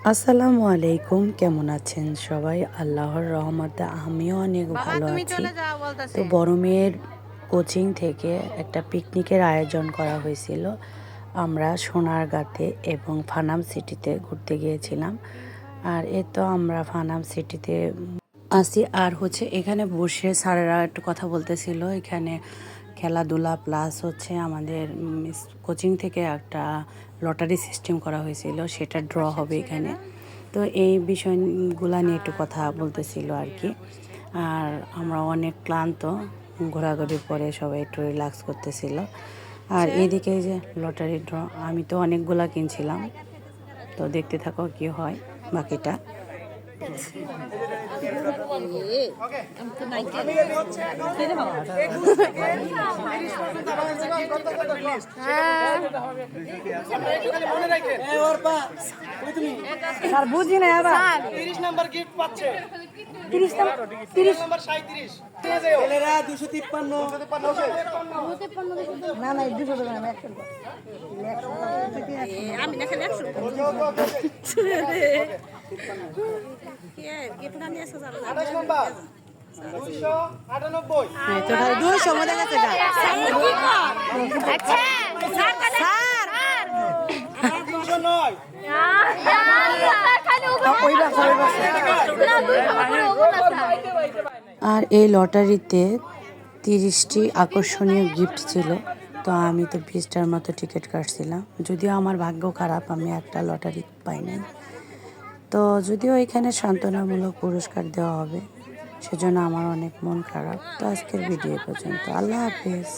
আসসালামু আলাইকুম, কেমন আছেন সবাই? আল্লাহর রহমতে আমিও অনেক ভালো আছি। তো বড় মেয়ের কোচিং থেকে একটা পিকনিকের আয়োজন করা হয়েছিল। আমরা সোনারগাঁতে এবং ফানাম সিটিতে ঘুরতে গিয়েছিলাম। আর তো আমরা ফানাম সিটিতে আসি। আর এখানে বসে স্যারেরা একটু কথা বলতেছিল। এখানে খেলাধুলা প্লাস আমাদের কোচিং থেকে একটা লটারি সিস্টেম করা হয়েছিল, সেটা ড্র হবে এখানে। তো এই বিষয়গুলা নিয়ে একটু কথা বলতেছিল আর কি। আর আমরা অনেক ক্লান্ত, ঘোরাঘুরির পরে সবাই একটু রিল্যাক্স করতেছিল। আর এইদিকে যে লটারি ড্র, আমি তো অনেকগুলা কিনছিলাম। তো দেখতে থাকো কি হয় বাকিটা। বুঝি না 30 নাম্বার গিফট পাচ্ছে। 30 নাম্বার 37 ছেলেরা 253 না না 200 দেবেন না, 100 আমি না খালি 100 গিফট না নিয়ে আসা যাবে 28 নাম্বার 298 তো 200 মধ্যে গেছে গা। আচ্ছা স্যার স্যার 309 আর এই লটারিতে 30টি আকর্ষণীয় গিফট ছিল। তো আমি তো 20টার মতো টিকিট কাটছিলাম, যদিও আমার ভাগ্য খারাপ, আমি একটা লটারি পাই নাই। তো যদিও এখানে সান্ত্বনামূলক পুরস্কার দেওয়া হবে, সেজন্য আমার অনেক মন খারাপ। তো আজকের ভিডিও পর্যন্ত, আল্লাহ হাফেজ।